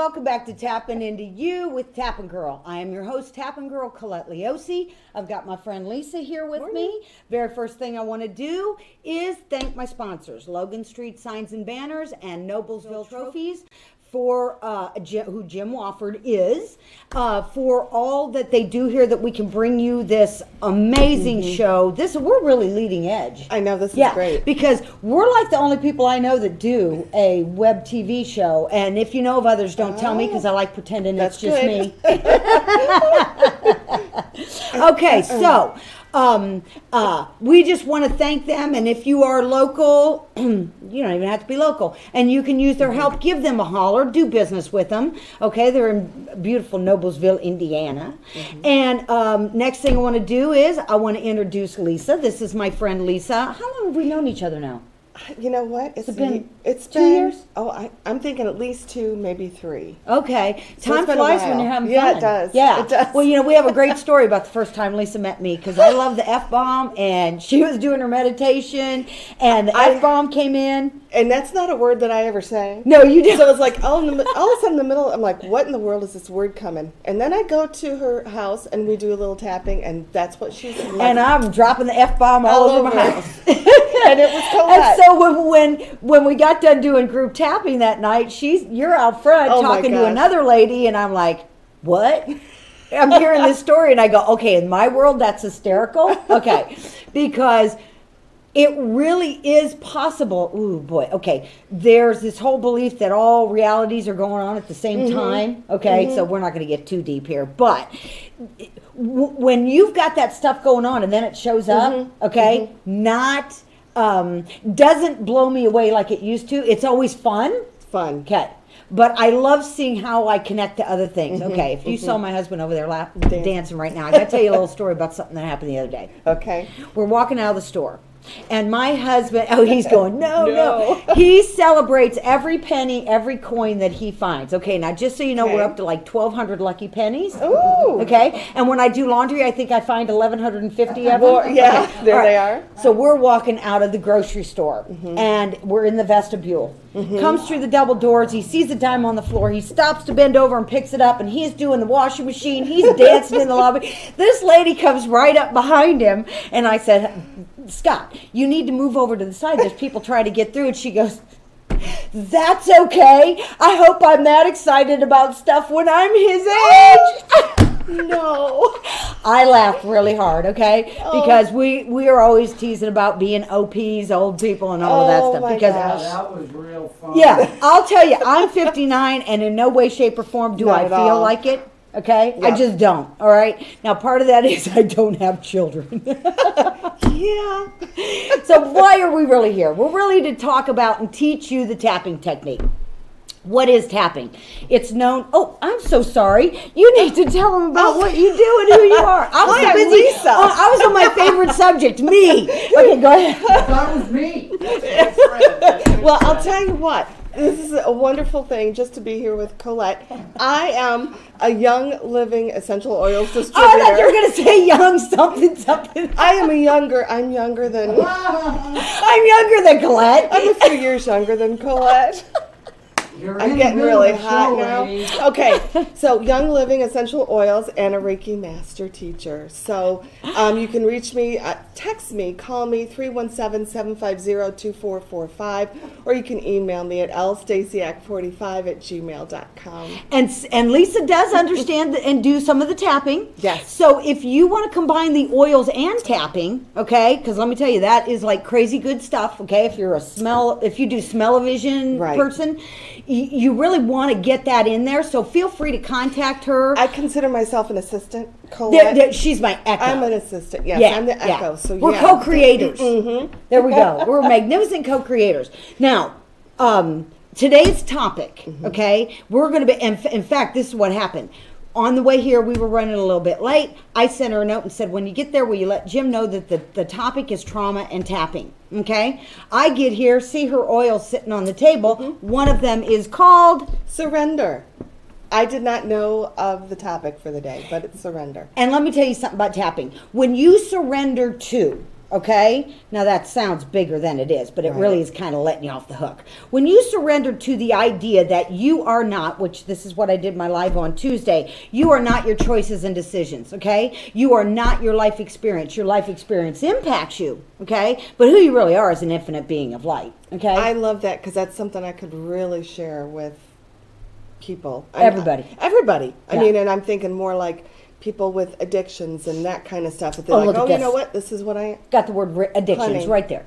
welcome back to Tapping Into You with TAPNGRL. I am your host, TAPNGRL Colette Liose. I've got my friend Lisa here with me. Very first thing I want to do is thank my sponsors, Logan Street Signs and Banners and Noblesville Trophies, for who Jim Wofford is, for all that they do here, that we can bring you this amazing show. We're really leading edge. I know, this is great. Because we're like the only people I know that do a web TV show. And if you know of others, don't tell me, because I like pretending it's just me. Okay, so we just want to thank them, and if you are local, you don't even have to be local, and you can use their help, give them a holler, do business with them. Okay, they're in beautiful Noblesville, Indiana. And next thing I want to do is I want to introduce Lisa. This is my friend Lisa. How long have we known each other now? You know what? It's been 2 years? Oh, I'm thinking at least 2, maybe 3. Okay. So Time flies when you're having fun. Yeah, it does. Yeah. It does. Well, you know, we have a great story about the first time Lisa met me, because I love the F-bomb, and she was doing her meditation, and the F-bomb came in. And that's not a word that I ever say. No, you didn't. So it's like, all of a sudden in the middle, I'm like, what in the world is this word coming? And then I go to her house, and we do a little tapping, and that's what she's like. And I'm dropping the F-bomb all over my house. And it was Colette. And so when we got done doing group tapping that night, you're out front talking to another lady, and I'm like, what? I'm hearing this story, and I go, okay, in my world, that's hysterical. Okay, because it really is possible. Ooh, boy. Okay, there's this whole belief that all realities are going on at the same time. Okay, so we're not going to get too deep here, but when you've got that stuff going on and then it shows up, okay, not doesn't blow me away like it used to. It's always fun. It's fun. Okay. But I love seeing how I connect to other things. Okay, if you saw my husband over there dancing right now, I got to tell you a little story about something that happened the other day. Okay. We're walking out of the store, and my husband, he's going, no. He celebrates every penny, every coin that he finds. Okay, now just so you know, we're up to like 1,200 lucky pennies. Ooh. Okay, and when I do laundry, I think I find 1,150 of them. Well, yeah, okay. There they are. So we're walking out of the grocery store, and we're in the vestibule. Comes through the double doors, he sees a dime on the floor, he stops to bend over and picks it up, and he's doing the washing machine, he's dancing in the lobby. This lady comes right up behind him, and I said, Scott, you need to move over to the side, there's people trying to get through. And she goes, that's okay, I hope I'm that excited about stuff when I'm his age. No. I laughed really hard, okay? Because we are always teasing about being OPs, old people, and all of that stuff. Because that was real fun. Yeah, I'll tell you, I'm 59, and in no way, shape, or form do I feel like it. Okay? Yeah. I just don't. All right? Now, part of that is I don't have children. Yeah. So why are we really here? We're really to talk about and teach you the tapping technique. What is tapping? It's known. Oh, I'm so sorry. You need to tell them about what you do and who you are. I was so busy. Lisa. I was on my favorite subject, me. Okay, go ahead. That was me. Well, I'll tell you what. This is a wonderful thing just to be here with Colette. I am a Young Living essential oils distributor. Oh, I thought you were going to say young something. I'm younger than I'm younger than Colette. I'm a few years younger than Colette. I'm getting really hot now. Okay, so Young Living Essential Oils and a Reiki Master Teacher. So you can reach me, text me, call me, 317-750-2445, or you can email me at lstacyak45@gmail.com. And Lisa does understand and do some of the tapping. Yes. So if you want to combine the oils and tapping, okay, because let me tell you, that is like crazy good stuff, okay, if you do smell-o-vision person, you really want to get that in there, so feel free to contact her. I consider myself an assistant, Colette. She's my echo. I'm an assistant, yes. I'm the echo. So we're co-creators. There we go. We're magnificent co-creators. Now, today's topic, okay, we're going to be, in fact, this is what happened. On the way here, we were running a little bit late. I sent her a note and said, when you get there, will you let Jim know that the topic is trauma and tapping, okay? I get here, see her oils sitting on the table. One of them is called Surrender. I did not know of the topic for the day, but it's surrender. And let me tell you something about tapping. When you surrender to, Okay? Now that sounds bigger than it is, but it really is kind of letting you off the hook. When you surrender to the idea that you are not, which this is what I did my live on Tuesday, you are not your choices and decisions, okay? You are not your life experience. Your life experience impacts you, okay? But who you really are is an infinite being of light, okay? I love that because that's something I could really share with people. Everybody. Everybody. Yeah. I mean, and I'm thinking more like people with addictions and that kind of stuff. That they're look like, at you this. know what? This is what I... Got the word addictions Honey. right there.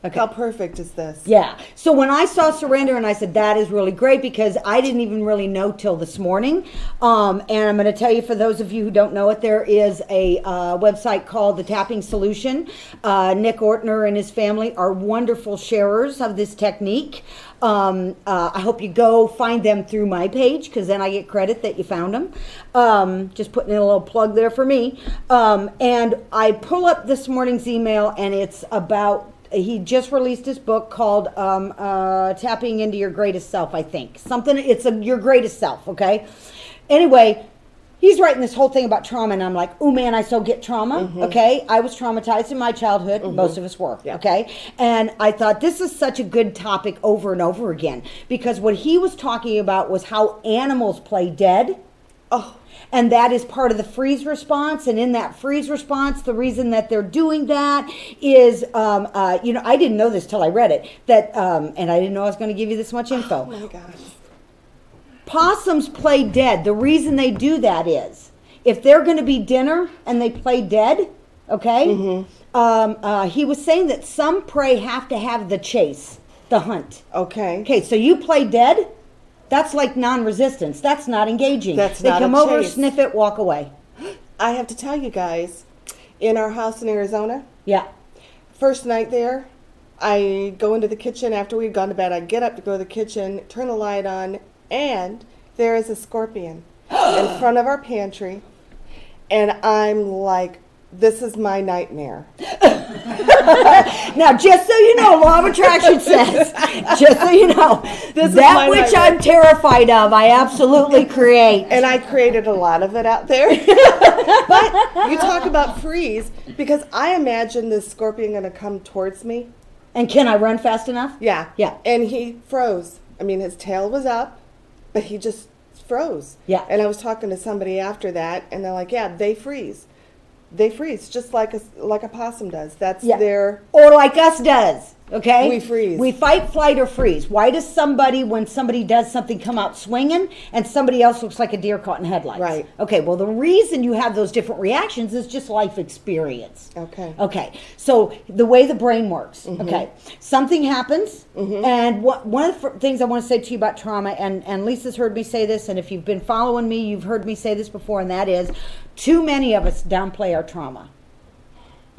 Okay. How perfect is this? Yeah. So when I saw surrender and I said, that is really great because I didn't even really know till this morning. And I'm going to tell you, for those of you who don't know it, there is a website called the Tapping Solution. Nick Ortner and his family are wonderful sharers of this technique. I hope you go find them through my page because then I get credit that you found them. Just putting in a little plug there for me. And I pull up this morning's email and it's about... He just released his book called Tapping into Your Greatest Self, I think. Your greatest self, okay? Anyway, he's writing this whole thing about trauma, and I'm like, oh man, I so get trauma, okay? I was traumatized in my childhood. Most of us were, okay? And I thought this is such a good topic over and over again because what he was talking about was how animals play dead. Oh. And that is part of the freeze response. And in that freeze response, the reason that they're doing that is, I didn't know this till I read it, that, and I didn't know I was going to give you this much info. Oh my gosh. Possums play dead. The reason they do that is, if they're going to be dinner and they play dead, okay, he was saying that some prey have to have the chase, the hunt. Okay. Okay, so you play dead. That's like non-resistance. That's not engaging. That's they not come a over, chase. sniff it, walk away. I have to tell you guys, in our house in Arizona, Yeah. first night there, I go into the kitchen after we've gone to bed. I get up to go to the kitchen, turn the light on, and there is a scorpion in front of our pantry. And I'm like, this is my nightmare. Now, just so you know, law of attraction says, just so you know, that which nightmare. I'm terrified of, I absolutely create. And I created a lot of it out there. But you talk about freeze, because I imagine this scorpion going to come towards me. And can I run fast enough? Yeah. Yeah. And he froze. I mean, his tail was up, but he just froze. Yeah. And I was talking to somebody after that, and they're like, yeah, they freeze. They freeze just like a possum does. That's their... Or like us does, okay? We freeze. We fight, flight, or freeze. Why does somebody, when somebody does something, come out swinging and somebody else looks like a deer caught in headlights? Right. Okay, well, the reason you have those different reactions is just life experience. Okay. Okay, so the way the brain works, okay, something happens, and one of the things I want to say to you about trauma, and Lisa's heard me say this, and if you've been following me, you've heard me say this before, and that is, too many of us downplay our trauma.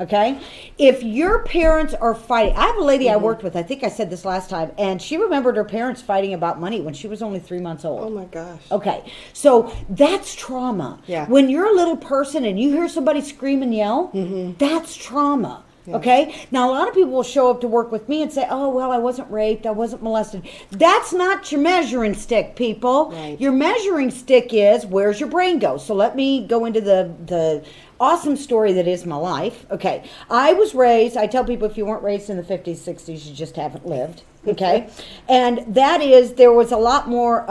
Okay? If your parents are fighting, I have a lady I worked with, I think I said this last time, and she remembered her parents fighting about money when she was only 3 months old. Oh my gosh. Okay, so that's trauma. Yeah. When you're a little person and you hear somebody scream and yell, that's trauma. Yeah. Okay? Now, a lot of people will show up to work with me and say, oh, well, I wasn't raped, I wasn't molested. That's not your measuring stick, people. Right. Your measuring stick is, where's your brain go? So let me go into the awesome story that is my life. Okay, I was raised, I tell people if you weren't raised in the 50s, 60s, you just haven't lived. Okay, and that is, there was a lot more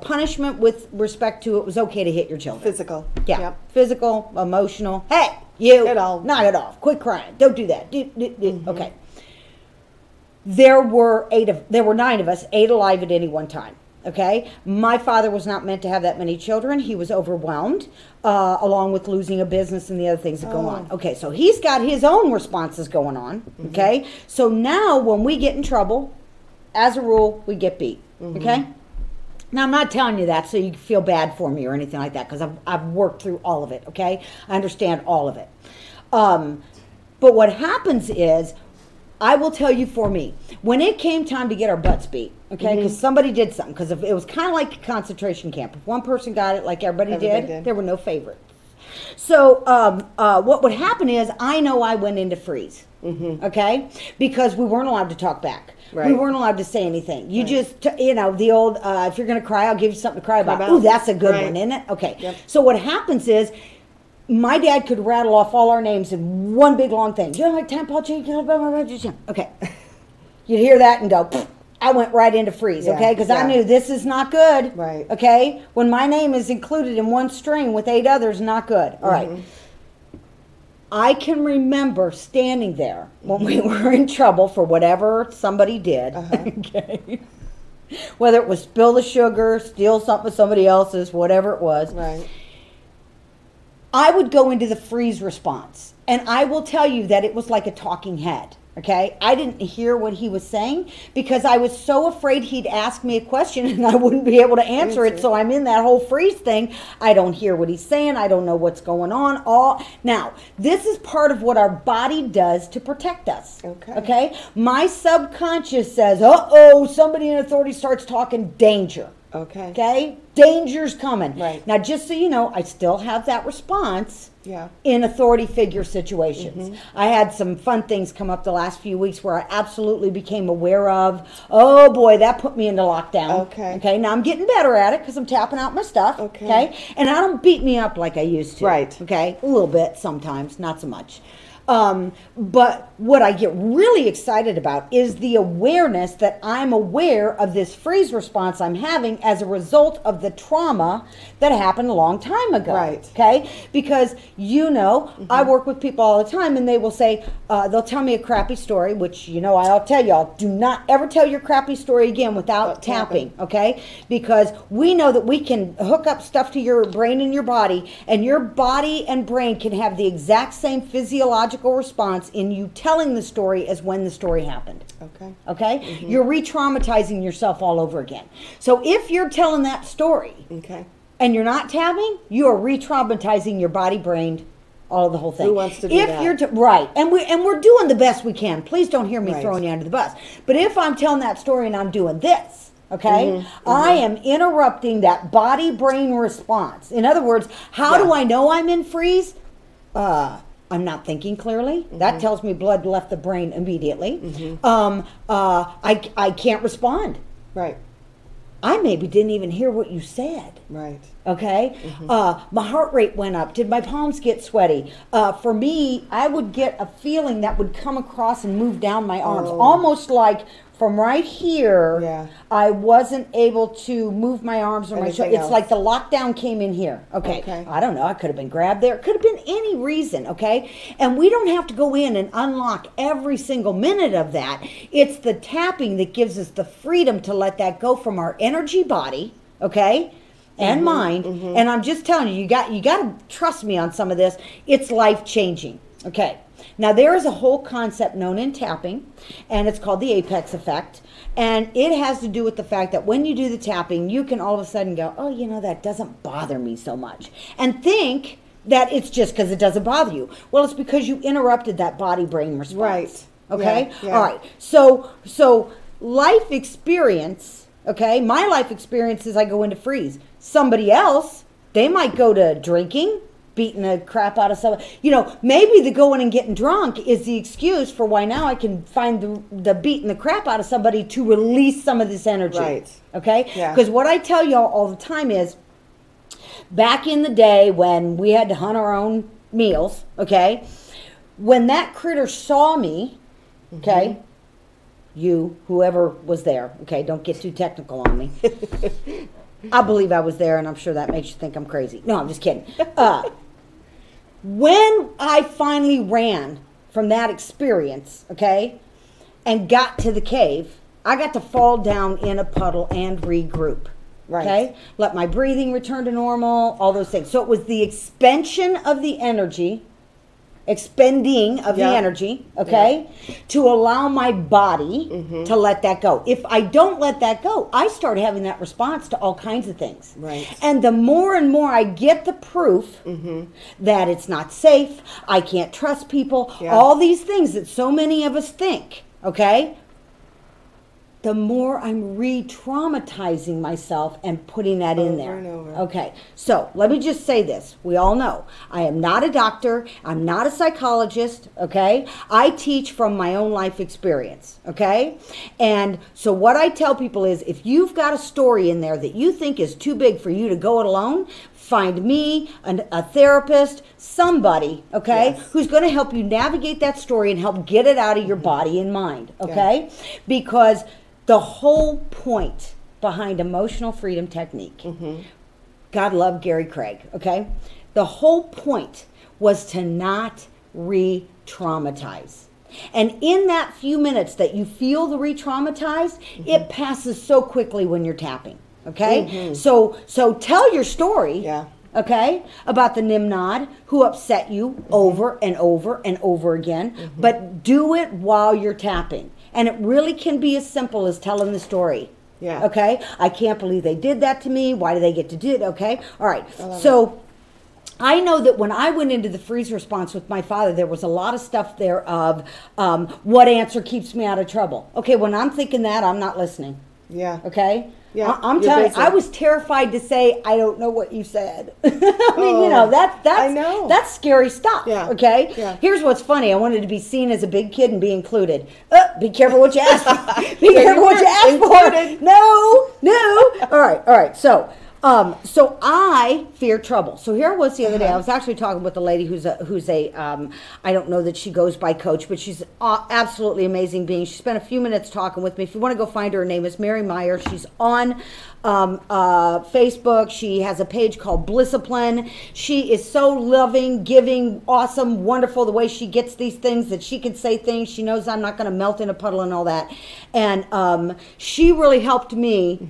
punishment with respect to it was okay to hit your children. Physical. Yeah, Yep. physical, emotional. Hey, you, Knock it off, quit crying, don't do that. Okay. There were 9 of us, 8 alive at any one time. Okay, my father was not meant to have that many children. He was overwhelmed, along with losing a business and the other things that go on. Okay, so he's got his own responses going on. Okay, so now when we get in trouble, as a rule, we get beat. Okay, now I'm not telling you that so you feel bad for me or anything like that, because I've worked through all of it. Okay, I understand all of it. But what happens is, I will tell you, for me, when it came time to get our butts beat, okay, because somebody did something, because it was kind of like a concentration camp. If one person got it, like everybody did, there were no favorites. So what would happen is, I know I went into freeze, okay, because we weren't allowed to talk back. Right. We weren't allowed to say anything. You just, the old, if you're going to cry, I'll give you something to cry about. Ooh, that's a good one, isn't it? Okay. Yep. So what happens is, my dad could rattle off all our names in one big long thing. You know, like Paul okay. You'd hear that and go, I went right into freeze, okay? Because I knew this is not good, right? Okay? When my name is included in one string with 8 others, not good. All right. I can remember standing there when we were in trouble for whatever somebody did, okay? Whether it was spill the sugar, steal something somebody else's, whatever it was. Right. I would go into the freeze response, and I will tell you that it was like a talking head. Okay, I didn't hear what he was saying because I was so afraid he'd ask me a question and I wouldn't be able to answer it. So I'm in that whole freeze thing. I don't hear what he's saying. I don't know what's going on. Now, this is part of what our body does to protect us. Okay. My subconscious says, uh-oh, somebody in authority starts talking, danger. Okay. Danger's coming. Right. Now, just so you know, I still have that response. In authority figure situations. I had some fun things come up the last few weeks where I absolutely became aware of, oh boy, that put me into lockdown. Okay, now I'm getting better at it because I'm tapping out my stuff. Okay, and I don't beat me up like I used to. Right. Okay, a little bit sometimes, not so much. But what I get really excited about is the awareness that I'm aware of this freeze response I'm having as a result of the trauma that happened a long time ago. Right. Okay? Because, you know, I work with people all the time and they will say, they'll tell me a crappy story, which, you know, I'll tell y'all, do not ever tell your crappy story again without tapping. Okay? Because we know that we can hook up stuff to your brain and your body and brain can have the exact same physiological response in you telling the story as when the story happened. Okay? You're re-traumatizing yourself all over again. So if you're telling that story and you're not tapping, you are re-traumatizing your body, brain, all of the whole thing. Who wants to do that? Right. And we're doing the best we can. Please don't hear me throwing you under the bus. But if I'm telling that story and I'm doing this, okay, I am interrupting that body-brain response. In other words, how do I know I'm in freeze? I'm not thinking clearly. That tells me blood left the brain immediately. I can't respond. Right. I maybe didn't even hear what you said. Right. Okay? My heart rate went up. Did my palms get sweaty? For me, I would get a feeling that would come across and move down my arms. Almost like from right here, I wasn't able to move my arms or my shoulders. It's like the lockdown came in here. Okay. I don't know. I could have been grabbed there. It could have been any reason. Okay. And we don't have to go in and unlock every single minute of that. It's the tapping that gives us the freedom to let that go from our energy body. Okay. And mind. And I'm just telling you, you got to trust me on some of this. It's life changing. Okay. Now, there is a whole concept known in tapping, and it's called the apex effect. And it has to do with the fact that when you do the tapping, you can all of a sudden go, oh, you know, that doesn't bother me so much. And think that it's just because it doesn't bother you. Well, it's because you interrupted that body-brain response. Right. Okay? All right. So life experience, okay, my life experience is I go into freeze. Somebody else, they might go to drinking, beating the crap out of somebody. You know, maybe the going and getting drunk is the excuse for why now I can find the beating the crap out of somebody to release some of this energy. Right. Okay? Because what I tell y'all all the time is, back in the day when we had to hunt our own meals, okay, when that critter saw me, okay, you, whoever was there, okay, don't get too technical on me. I believe I was there, and I'm sure that makes you think I'm crazy. No, I'm just kidding. When I finally ran from that experience, okay, and got to the cave, I got to fall down in a puddle and regroup. Okay? Let my breathing return to normal, all those things. So it was the expansion of the energy, expending of the energy, okay, to allow my body to let that go. If I don't let that go, I start having that response to all kinds of things. Right. And the more and more I get the proof that it's not safe, I can't trust people, all these things that so many of us think, okay, the more I'm re-traumatizing myself and putting that in there. Over and over. Okay, so let me just say this. We all know I am not a doctor. I'm not a psychologist, okay? I teach from my own life experience, okay? And so what I tell people is if you've got a story in there that you think is too big for you to go it alone, find me, a therapist, somebody, okay, Yes. who's going to help you navigate that story and help get it out of your body and mind, okay? Because the whole point behind emotional freedom technique, God love Gary Craig, okay? The whole point was to not re-traumatize. And in that few minutes that you feel the re-traumatized, it passes so quickly when you're tapping. Okay, so tell your story. Yeah. Okay, about the Nimrod who upset you over and over and over again, but do it while you're tapping, and it really can be as simple as telling the story. Yeah. Okay, I can't believe they did that to me. Why do they get to do it? Okay, all right. So I know that when I went into the freeze response with my father, there was a lot of stuff there of what answer keeps me out of trouble. Okay, when I'm thinking that, I'm not listening. Yeah. Okay. Yeah, I'm you're telling you, busy. I was terrified to say, I don't know what you said. I mean, you know, I know. that's scary stuff. Yeah. Okay? Yeah. Here's what's funny. I wanted to be seen as a big kid and be included. Be careful what you ask for. Be Yeah, careful you what you weren't ask included. for. No. All right. So I fear trouble. So here I was the other day. I was actually talking with a lady who's a I don't know that she goes by coach, but she's absolutely amazing being. She spent a few minutes talking with me. If you want to go find her name is Mary Meyer. She's on Facebook. She has a page called Blissaplan. She is so loving, giving, awesome, wonderful, the way she gets these things, that she can say things. She knows I'm not going to melt in a puddle and all that. And she really helped me.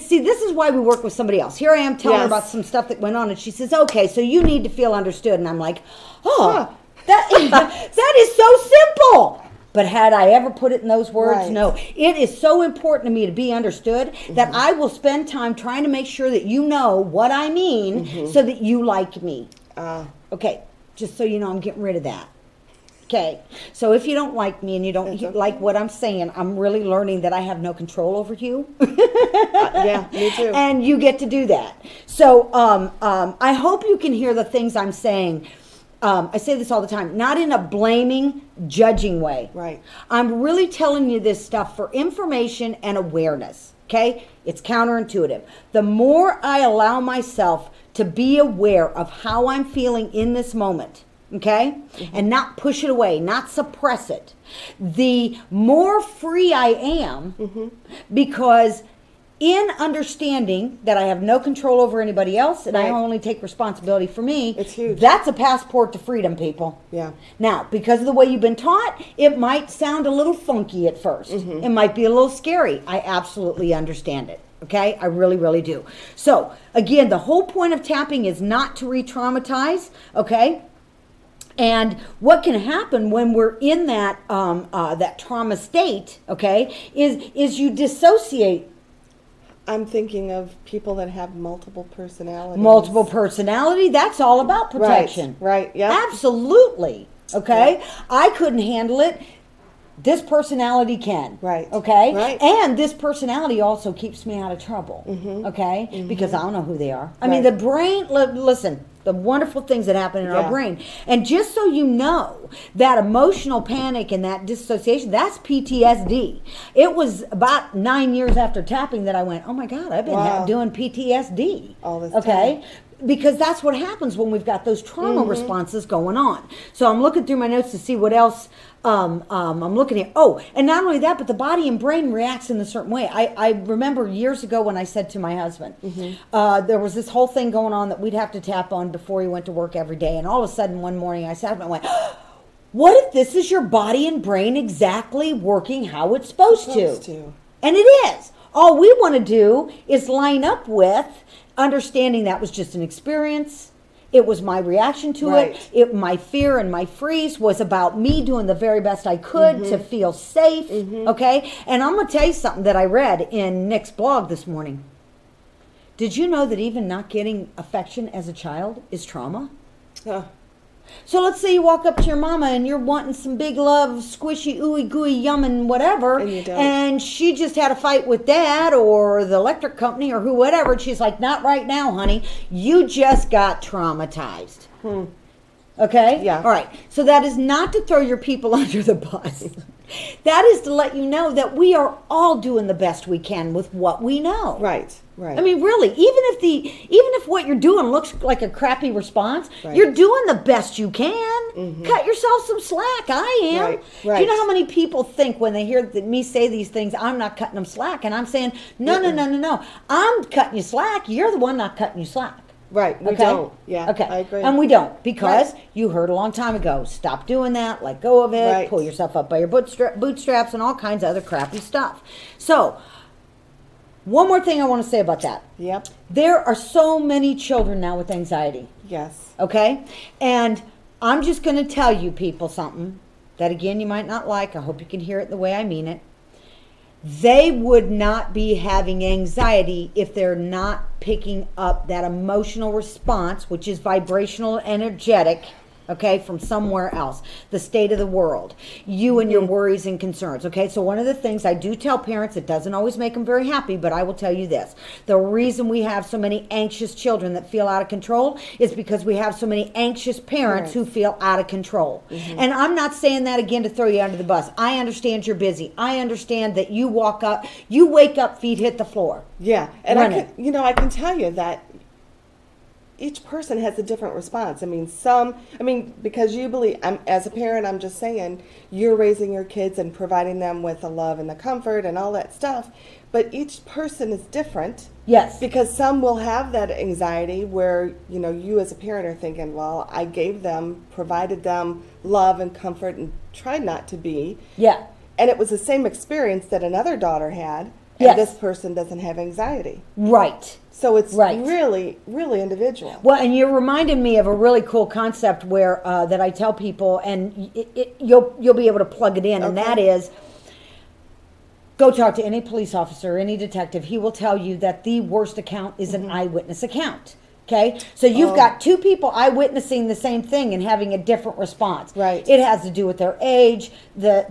See, this is why we work with somebody else. Here I am telling her about some stuff that went on, and she says, okay, so you need to feel understood. And I'm like, that is so simple. But had I ever put it in those words? Right. No. It is so important to me to be understood that I will spend time trying to make sure that you know what I mean so that you like me. Okay, just so you know, I'm getting rid of that. Okay, so if you don't like me and you don't like what I'm saying, I'm really learning that I have no control over you. Yeah, me too. And you get to do that. So I hope you can hear the things I'm saying. I say this all the time, not in a blaming, judging way. Right. I'm really telling you this stuff for information and awareness, okay? It's counterintuitive. The more I allow myself to be aware of how I'm feeling in this moment, okay, and not push it away, not suppress it, the more free I am, because in understanding that I have no control over anybody else and I only take responsibility for me, it's huge. That's a passport to freedom, people. Yeah. Now, because of the way you've been taught, it might sound a little funky at first. It might be a little scary. I absolutely understand it. Okay? I really, really do. So, again, the whole point of tapping is not to re-traumatize, okay? And what can happen when we're in that that trauma state, okay, is you dissociate. I'm thinking of people that have multiple personalities. Multiple personality, that's all about protection. Right, yeah. Absolutely. Okay? Yeah. I couldn't handle it. This personality can. Right. Okay? Right. And this personality also keeps me out of trouble. Okay? Because I don't know who they are. I mean, the brain, listen, the wonderful things that happen in our brain. And just so you know, that emotional panic and that dissociation, that's PTSD. It was about 9 years after tapping that I went, oh my God, I've been doing PTSD. All this time. Because that's what happens when we've got those trauma responses going on. So I'm looking through my notes to see what else I'm looking at. Oh, and not only that, but the body and brain reacts in a certain way. I remember years ago when I said to my husband, there was this whole thing going on that we'd have to tap on before he went to work every day. And all of a sudden one morning I sat up and I went, what if this is your body and brain exactly working how it's supposed to? And it is. All we want to do is line up with understanding that was just an experience. It was my reaction to it. My fear and my freeze was about me doing the very best I could to feel safe. Okay? And I'm going to tell you something that I read in Nick's blog this morning. Did you know that even not getting affection as a child is trauma? So let's say you walk up to your mama and you're wanting some big love, squishy, ooey gooey, yummin', whatever, And you don't. and she just had a fight with dad or the electric company or who, whatever, and she's like, not right now, honey. You just got traumatized. Okay? Yeah. All right. So that is not to throw your people under the bus. That is to let you know that we are all doing the best we can with what we know. Right. Right. I mean, really, even if what you're doing looks like a crappy response, you're doing the best you can. Cut yourself some slack. I am. Right, Do you know how many people think when they hear me say these things, I'm not cutting them slack, and I'm saying, no. I'm cutting you slack. You're the one not cutting you slack. Right. We Okay? don't. Yeah. Okay. I agree. And we don't, because you heard a long time ago, stop doing that, let go of it, Right. pull yourself up by your bootstraps, and all kinds of other crappy stuff. So, one more thing I want to say about that. Yep. There are so many children now with anxiety, Yes. okay? And I'm just going to tell you people something that, again, you might not like. I hope you can hear it the way I mean it. They would not be having anxiety if they're not picking up that emotional response, which is vibrational, energetic, okay, from somewhere else, the state of the world, you and your worries and concerns, okay? So one of the things I do tell parents, it doesn't always make them very happy, but I will tell you this. The reason we have so many anxious children that feel out of control is because we have so many anxious parents who feel out of control. And I'm not saying that again to throw you under the bus. I understand you're busy. I understand that you wake up, feet hit the floor. Yeah. And Running. I can tell you that each person has a different response. I mean, because you believe, as a parent, I'm just saying, you're raising your kids and providing them with the love and the comfort and all that stuff. But each person is different. Yes. Because some will have that anxiety where, you as a parent are thinking, well, I provided them love and comfort and tried not to be. Yeah. And it was the same experience that another daughter had. And Yes. this person doesn't have anxiety. Right. So it's Right. really, really individual. Well, and you're reminding me of a really cool concept where that I tell people, and you'll be able to plug it in, and that is, go talk to any police officer, any detective. He will tell you that the worst account is an eyewitness account. Okay, so you've got two people eyewitnessing the same thing and having a different response. Right. It has to do with their age, where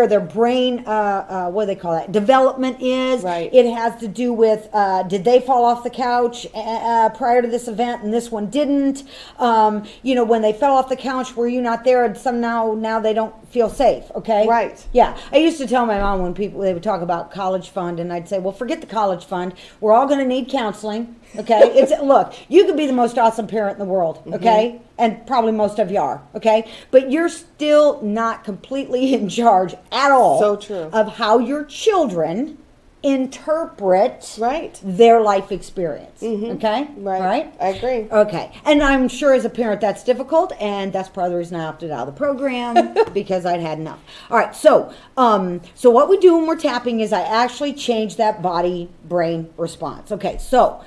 their brain, what do they call that, development is. Right. It has to do with did they fall off the couch prior to this event and this one didn't. When they fell off the couch, were you not there? And somehow now they don't feel safe. Okay. Right. Yeah, I used to tell my mom when they would talk about college fund, and I'd say, well, forget the college fund. We're all going to need counseling. Okay, look, you could be the most awesome parent in the world, okay, and probably most of you are, okay, but you're still not completely in charge at all. So true. Of how your children interpret Right. their life experience. Okay, Right. I agree. Okay, and I'm sure as a parent that's difficult, and that's part of the reason I opted out of the program because I'd had enough. All right, so what we do when we're tapping is I actually change that body-brain response. Okay, so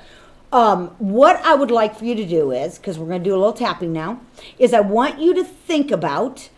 what I would like for you to do is, because we're going to do a little tapping now, is I want you to think about,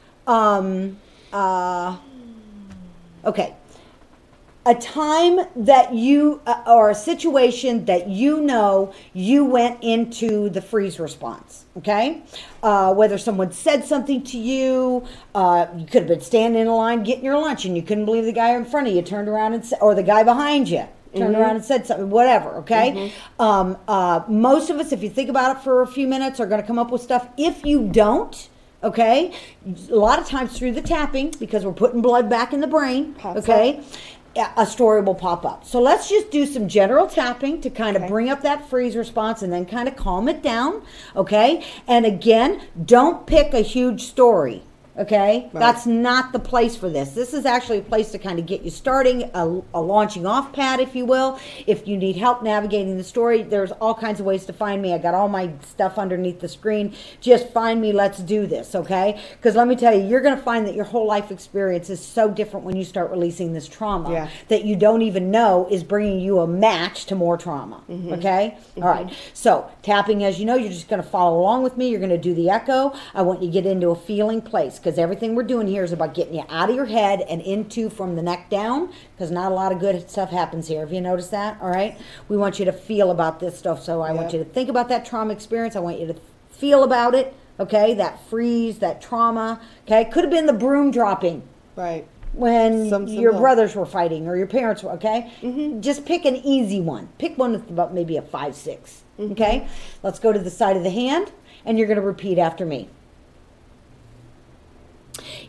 a time that you, or a situation that you went into the freeze response, okay? Whether someone said something to you, you could have been standing in a line getting your lunch and you couldn't believe the guy in front of you turned around and or the guy behind you turned around and said something, whatever, okay? Most of us, if you think about it for a few minutes, are going to come up with stuff. If you don't, okay, a lot of times through the tapping, because we're putting blood back in the brain, okay, a story will pop up. So let's just do some general tapping to kind of bring up that freeze response and then kind of calm it down, okay? And again, don't pick a huge story. Okay, that's not the place for this. This is actually a place to kind of get you starting, a launching off pad, if you will. If you need help navigating the story, there's all kinds of ways to find me. I got all my stuff underneath the screen. Just find me. Let's do this, okay? Because let me tell you, you're going to find that your whole life experience is so different when you start releasing this trauma that you don't even know is bringing you a match to more trauma, okay? All right, so tapping, as you know, you're just going to follow along with me. You're going to do the echo. I want you to get into a feeling place, because everything we're doing here is about getting you out of your head and into from the neck down, because not a lot of good stuff happens here. Have you noticed that? All right? We want you to feel about this stuff, so I want you to think about that trauma experience. I want you to feel about it, okay, that freeze, that trauma, okay? Could have been the broom dropping. Right. When Some your symbol. brothers were fighting or your parents were, okay? Just pick an easy one. Pick one with about maybe a 5, 6, okay? Let's go to the side of the hand, and you're going to repeat after me.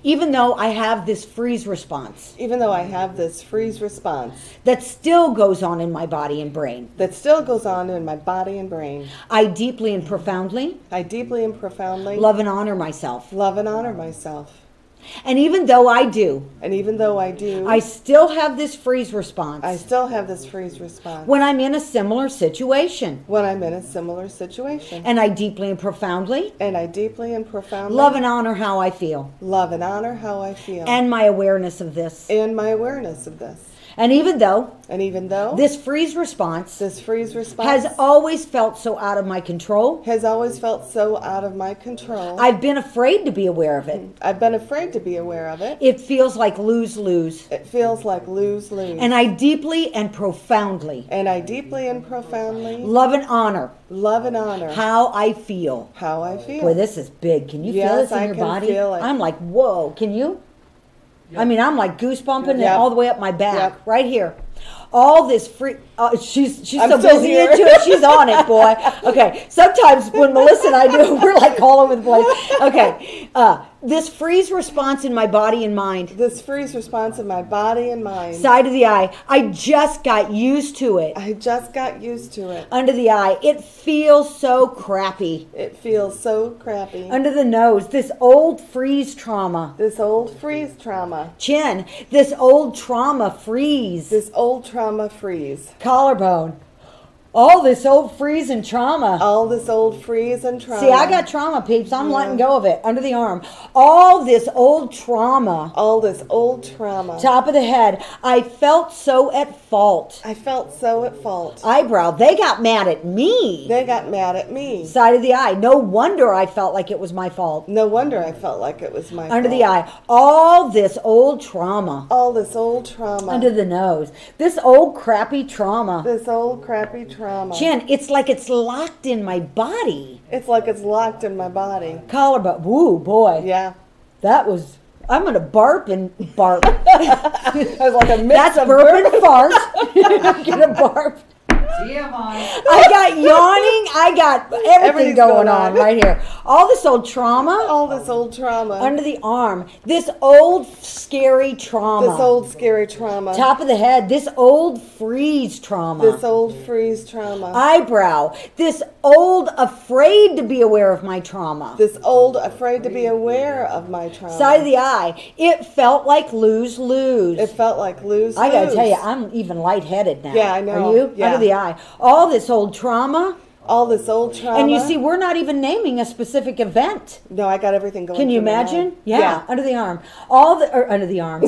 Even though I have this freeze response Even though I have this freeze response that still goes on in my body and brain, that still goes on in my body and brain, I deeply and profoundly I deeply and profoundly love and honor myself. love and honor myself. And even though I do, And even though I do, I still have this freeze response I still have this freeze response when I'm in a similar situation. when I'm in a similar situation. And I deeply and profoundly And I deeply and profoundly love and honor how I feel love and honor how I feel and my awareness of this. and my awareness of this. And even though And even though this freeze response this freeze response has always felt so out of my control, has always felt so out of my control, I've been afraid to be aware of it. I've been afraid to be aware of it. It feels like lose-lose. It feels like lose-lose. And I deeply and profoundly And I deeply and profoundly love and honor love and honor how I feel. how I feel. Boy, this is big. Can you feel Yes, this in I your can body? feel it. I'm like, whoa. Can you? I mean, I'm like goosebumping Yep. it all the way up my back, Yep. right here. All this free. She's I'm so still busy here. into it. She's on it, boy. Okay. Sometimes when Melissa and I do, we're like all over the place. Okay. This freeze response in my body and mind. This freeze response in my body and mind. Side of the eye. I just got used to it. I just got used to it. Under the eye. It feels so crappy. It feels so crappy. Under the nose. This old freeze trauma. This old freeze trauma. Chin. This old trauma freeze. This old trauma freeze. Collarbone. All this old freeze and trauma. All this old freeze and trauma. See, I got trauma, peeps. I'm letting go of it. Under the arm. All this old trauma. all this old trauma. Top of the head. I felt so at fault. I felt so at fault. Eyebrow. They got mad at me. They got mad at me. Side of the eye. No wonder I felt like it was my fault. No wonder I felt like it was my Under fault. the eye. All this old trauma. All this old trauma. Under the nose. This old crappy trauma. this old crappy trauma. Chin. It's like it's locked in my body. It's like it's locked in my body. Collarbone. Woo, boy. Yeah. That was. I'm going to barp and barp. It was like a mix That's of burp and fart. I'm going to barp. TMI. I got yawning. I got everything Everything's going going on on. right here. All this old trauma all this old trauma. under the arm. This old scary trauma. this old scary trauma. Top of the head. This old freeze trauma. This old freeze trauma. Eyebrow. This old afraid to be aware of my trauma. This old afraid to be aware of my trauma. Side of the eye. It felt like lose-lose. It felt like lose. I gotta tell you, I'm even lightheaded now. Yeah, I know. Are you? Yeah. Under the eye. All this old trauma. all this old trauma. And you see, we're not even naming a specific event. No, I got everything going. Can you through my imagine? mind. Yeah, under the arm. All the or under the arm.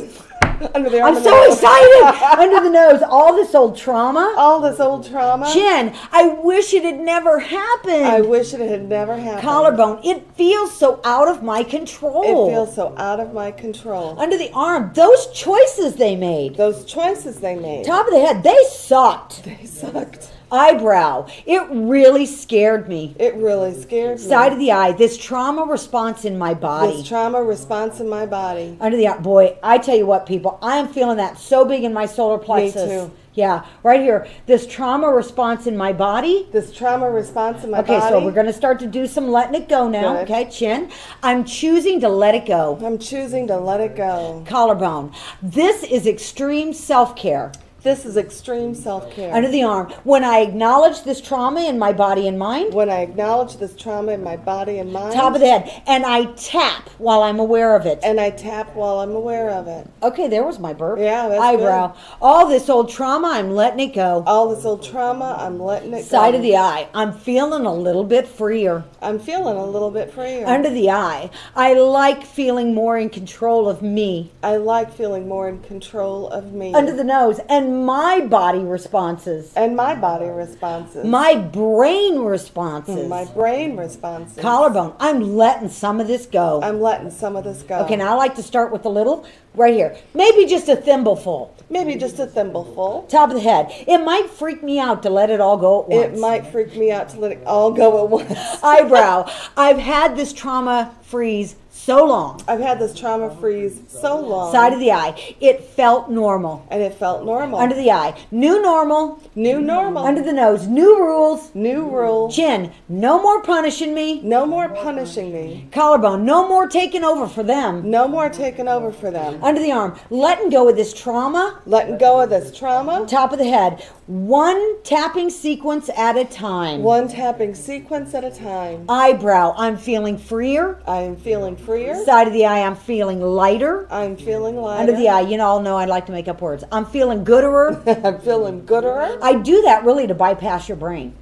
Under the arm. I'm and the so nose. excited. Under the nose. All this old trauma. All this old trauma. Chin. I wish it had never happened. I wish it had never happened. Collarbone. It feels so out of my control. It feels so out of my control. Under the arm. Those choices they made. Those choices they made. Top of the head. They sucked. They sucked. Eyebrow. It really scared me. It really scared me. Side of the eye. This trauma response in my body. This trauma response in my body. Under the eye. Boy, I tell you what, people. I am feeling that so big in my solar plexus. too. Yeah, right here. This trauma response in my body. This trauma response in my body. Okay, so we're going to start to do some letting it go now. Good. Okay, chin. I'm choosing to let it go. I'm choosing to let it go. Collarbone. This is extreme self-care. This is extreme self-care. Under the arm. When I acknowledge this trauma in my body and mind. When I acknowledge this trauma in my body and mind. Top of the head. And I tap while I'm aware of it. And I tap while I'm aware of it. Okay, there was my burp. Yeah, that's Eyebrow. All this old trauma, I'm letting it go. All this old trauma, I'm letting it go. Side of the eye. I'm feeling a little bit freer. I'm feeling a little bit freer. Under the eye. I like feeling more in control of me. I like feeling more in control of me. Under the nose. And And my body responses. And my body responses. My brain responses. My brain responses. Collarbone. I'm letting some of this go. I'm letting some of this go. Okay, now I like to start with a little right here. Maybe just a thimbleful. Maybe just a thimbleful. Top of the head. It might freak me out to let it all go at once. It might freak me out to let it all go at once. Eyebrow. I've had this trauma freeze so long. I've had this trauma freeze so long. Side of the eye. It felt normal. And it felt normal. Under the eye. New normal. New normal. Under the nose. New rules. New rule. Chin. No more punishing me. No more punishing me. Collarbone. No more taking over for them. No more taking over for them. Under the arm. Letting go of this trauma. Letting go of this trauma. Top of the head. One tapping sequence at a time. One tapping sequence at a time. Eyebrow. I'm feeling freer. I am feeling freer. Side of the eye. I'm feeling lighter. I'm feeling lighter. Under the eye. You all know I like to make up words. I'm feeling gooderer. I'm feeling gooderer. I do that really to bypass your brain.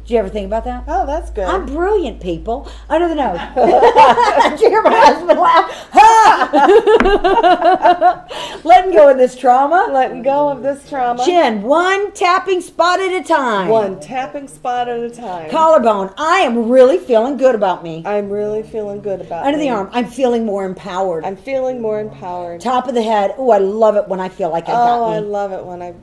Did you ever think about that? Oh, that's good. I'm brilliant, people. Under the nose. Did you hear my husband laugh? Ha! Letting go of this trauma. Letting go of this trauma. Chin. One tapping spot at a time. One tapping spot at a time. Collarbone. I am really feeling good about me. I'm really feeling good about Under me. the arm. I'm feeling more empowered. I'm feeling more empowered. Top of the head. Oh, I love it when I feel like I got me. I love it when I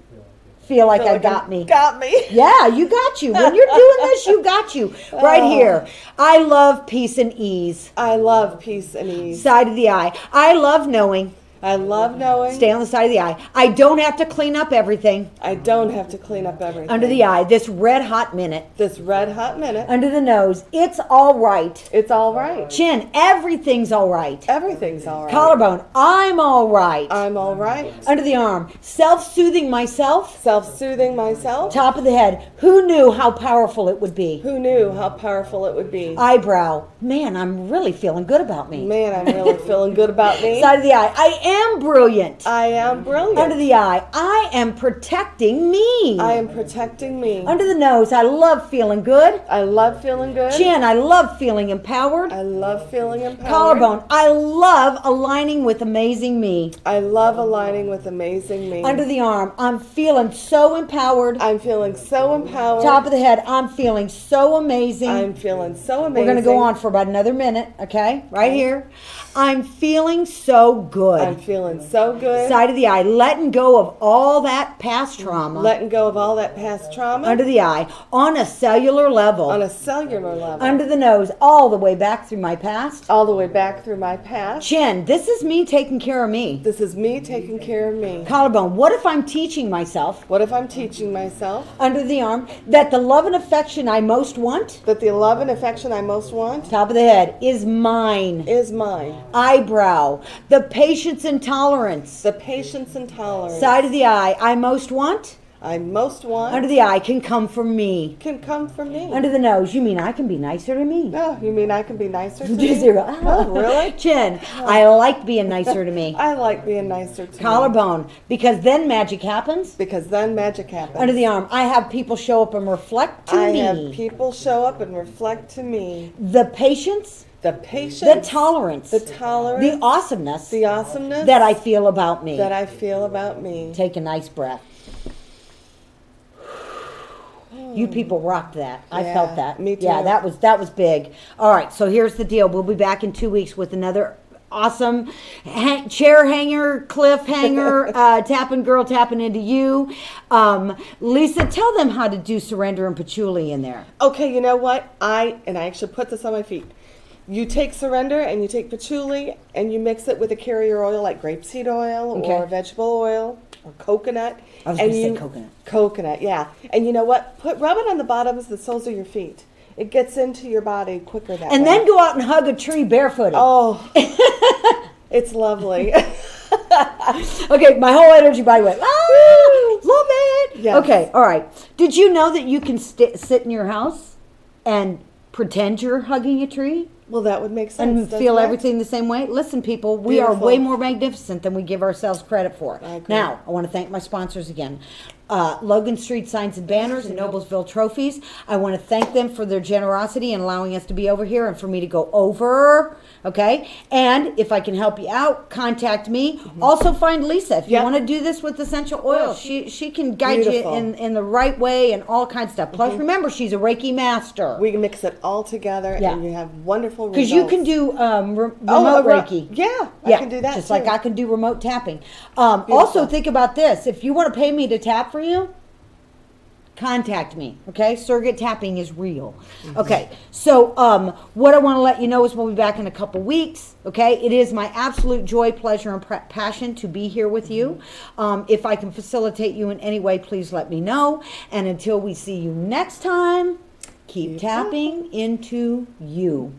feel like I I got me. Got me. Yeah, you got you. When you're doing this, you got you. Right here. I love peace and ease. I love peace and ease. Side of the eye. I love knowing. I love knowing. Stay on the side of the eye. I don't have to clean up everything. I don't have to clean up everything. Under the eye. This red hot minute. This red hot minute. Under the nose. It's all right. It's all right. Chin. Everything's all right. Everything's all right. Collarbone. I'm all right. I'm all right. Under the arm. Self-soothing myself. Self-soothing myself. Top of the head. Who knew how powerful it would be? Who knew how powerful it would be? Eyebrow. Man, I'm really feeling good about me. Man, I'm really feeling good about me. Side of the eye. I am brilliant. I am brilliant. Under the eye. I am protecting me. I am protecting me. Under the nose. I love feeling good. I love feeling good. Chin. I love feeling empowered. I love feeling empowered. Collarbone. I love aligning with amazing me. I love aligning with amazing me. Under the arm. I'm feeling so empowered. I'm feeling so empowered. Top of the head. I'm feeling so amazing. I'm feeling so amazing. We're going to go on for about another minute, okay? Right here. I'm feeling so good. I'm feeling so good. Side of the eye. Letting go of all that past trauma. Letting go of all that past trauma. Under the eye. On a cellular level. On a cellular level. Under the nose. All the way back through my past. All the way back through my past. Chin. This is me taking care of me. This is me taking care of me. Collarbone. What if I'm teaching myself? What if I'm teaching myself? Under the arm. That the love and affection I most want. That the love and affection I most want. Top of the head. Is mine. Is mine. Eyebrow. The patience and tolerance. The patience and tolerance. Side of the eye. I most want. I most want. Under the eye. Can come from me. Can come from me. Under the nose. You mean I can be nicer to me? No, you mean I can be nicer to Just me? zero. Oh, really? Chin. I like being nicer to me. I like being nicer to me. Collarbone. Because then magic happens. Because then magic happens. Under the arm. I have people show up and reflect to me. I have people show up and reflect to me. The patience. The patience. The tolerance. The tolerance. The awesomeness. The awesomeness. That I feel about me. That I feel about me. Take a nice breath. You people rocked that. I felt that. Me too. Yeah, that was big. All right, so here's the deal. We'll be back in 2 weeks with another awesome chair hanger, cliff hanger, tapping girl tapping into you. Lisa, tell them how to do surrender and patchouli in there. Okay, you know what? I actually put this on my feet. You take surrender and you take patchouli and you mix it with a carrier oil like grapeseed oil or vegetable oil or coconut. I was going to say coconut. Coconut, yeah. And you know what? Rub it on the bottoms, the soles of your feet. It gets into your body quicker that way. And then go out and hug a tree barefooted. Oh, it's lovely. Okay, my whole energy body went, ah, love it. Yes. Okay, all right. Did you know that you can sit in your house and pretend you're hugging a tree? Well, that would make sense. And feel everything the same way? Listen, people, we are way more magnificent than we give ourselves credit for. I agree. Now, I want to thank my sponsors again. Logan Street Signs and Banners and Noblesville Trophies. I want to thank them for their generosity in allowing us to be over here and for me to go over. Okay, and if I can help you out, contact me. Also find Lisa if you want to do this with essential oils. She can guide you in the right way and all kinds of stuff. Plus, remember, she's a Reiki master. We can mix it all together, and you have wonderful results. Because you can do remote Reiki. Yeah, I can do that just too. like I can do remote tapping. Also, think about this: if you want to pay me to tap for you, contact me. Okay, surrogate tapping is real. Okay, so what I want to let you know is we'll be back in a couple weeks. Okay, it is my absolute joy, pleasure, and passion to be here with you. If I can facilitate you in any way, please let me know. And until we see you next time, keep tapping into you.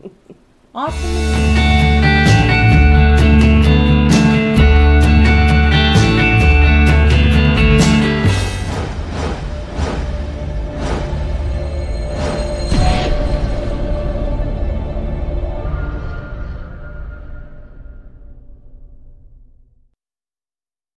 Awesome.